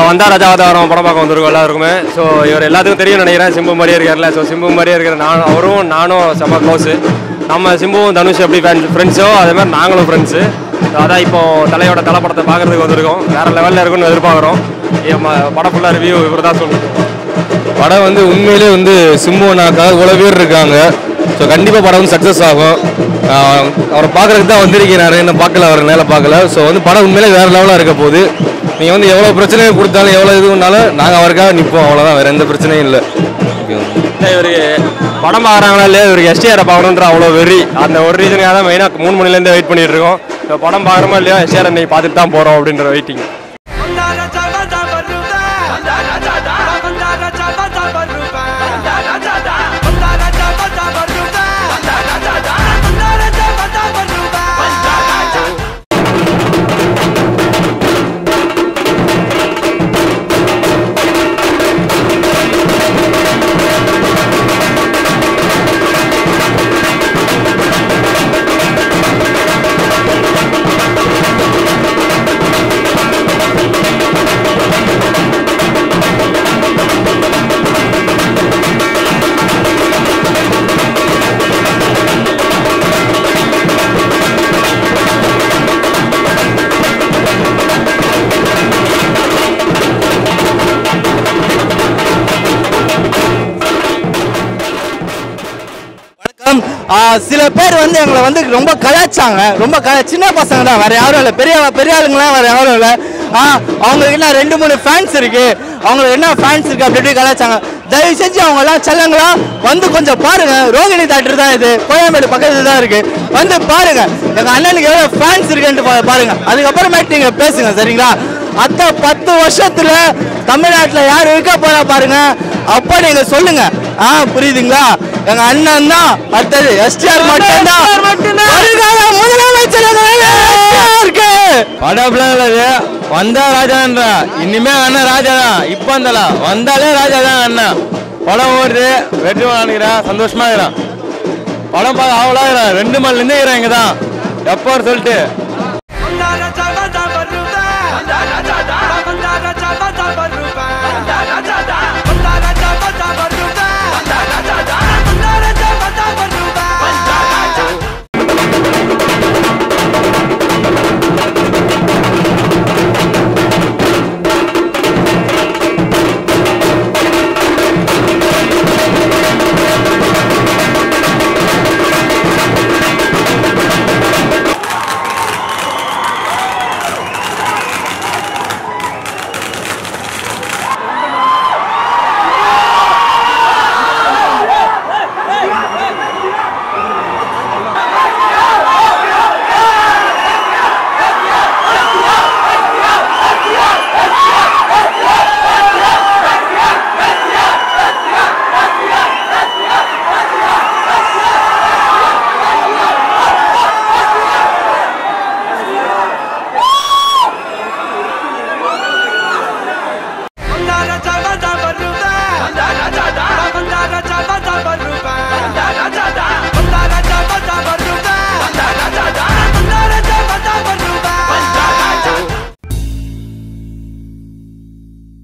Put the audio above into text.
வந்தா ராஜாவதாரம் படம் பார்க்க வந்திருக்கோம் எல்லாருக்குமே. ஸோ இவர் எல்லாத்துக்கும் தெரியும் நினைக்கிறேன், சிம்பு மாதிரியே இருக்கார்ல. ஸோ சிம்பு மாதிரியே இருக்கிற நானும் செம்ம க்ளோஸு. நம்ம சிம்புவும் தனுஷ் எப்படி ஃப்ரெண்ட்ஸோ அதே மாதிரி நாங்களும் ஃப்ரெண்ட்ஸு. அதான் இப்போது தலையோட படத்தை பார்க்குறதுக்கு வந்திருக்கோம். வேறு லெவலில் இருக்குன்னு எதிர்பார்க்குறோம். படம் ஃபுல்லாக ரிவ்யூ இவர் தான் சொல்லணும். படம் வந்து உண்மையிலே வந்து சிம்புனாக்காக இவ்வளோ பேர் இருக்காங்க. ஸோ கண்டிப்பாக படம் வந்து சக்ஸஸ் ஆகும். அவரை பார்க்குறதுக்கு தான் வந்திருக்கேன். நான் என்ன பார்க்கல, அவர் நேரில் பார்க்கல. ஸோ வந்து படம் உண்மையிலே வேறு லெவலாக இருக்க போகுது. நீங்கள் வந்து எவ்வளோ பிரச்சனையை கொடுத்தாலும் எவ்வளோ இதுனாலும் நாங்கள் அவருக்காக நிற்போம். அவ்வளோதான், வேறு எந்த பிரச்சனையும் இல்லை. இவருக்கு படம் பார்க்குறாங்களா இல்லையா, இவருக்கு எஸ்டிஆரை பார்க்கணுன்ற அவ்வளோ வெறி. அந்த ஒரு ரீசனுக்காக தான் மெயினாக 3 மணிலேருந்து வெயிட் பண்ணிட்டு இருக்கோம். இப்போ படம் பார்க்குறோமா இல்லையா, எஸ்டிஆர் அன்னைக்கு பார்த்துட்டு தான் போகிறோம் அப்படின்ற வெயிட்டிங். சில பேர் வந்து எங்களை வந்து ரொம்ப கலாச்சாங்க. ரொம்ப சின்ன பசங்க தான், வேற யாரும் இல்லை. பெரிய ஆளுங்களாம் வேற யாரும் இல்லை. அவங்களுக்கு என்ன 2-3 ஃபேன்ஸ் இருக்கு, அவங்களுக்கு என்ன ஃபேன்ஸ் இருக்கு அப்படி இப்படி கலாச்சாங்க. தயவு செஞ்சு அவங்க எல்லாம் செல்லங்களா வந்து கொஞ்சம் பாருங்க. ரோகிணி தேட்டர் தான் இது, கோயம்பேடு பக்கத்துல தான் இருக்கு. வந்து பாருங்க எங்க அண்ணனுக்கு எவ்வளவு ஃபேன்ஸ் இருக்குன்னு பாருங்க. அதுக்கப்புறமேட்டு நீங்க பேசுங்க, சரிங்களா? அத்த 10 வருஷத்துல தமிழ்நாட்டில் யார் இருக்க போறா பாருங்க, அப்ப நீங்க சொல்லுங்க. புரியுதுங்களா? எங்க அண்ணன் தான், அடுத்தது எஸ்டிஆர் மட்டும் தான் முதலமைச்சர். வந்தா ராஜான்றா, இனிமே அண்ணன் ராஜா தான். இப்ப வந்தாலே ராஜா தான் அண்ணன். படம் ஓடுது, வெற்றி வாங்குறான், சந்தோஷமா இருக்கிறான். படம் பார்க்க அவ்வளோ 2 மணிலேருந்து இருக்கிறான். இங்கே தான் எப்போ சொல்லிட்டு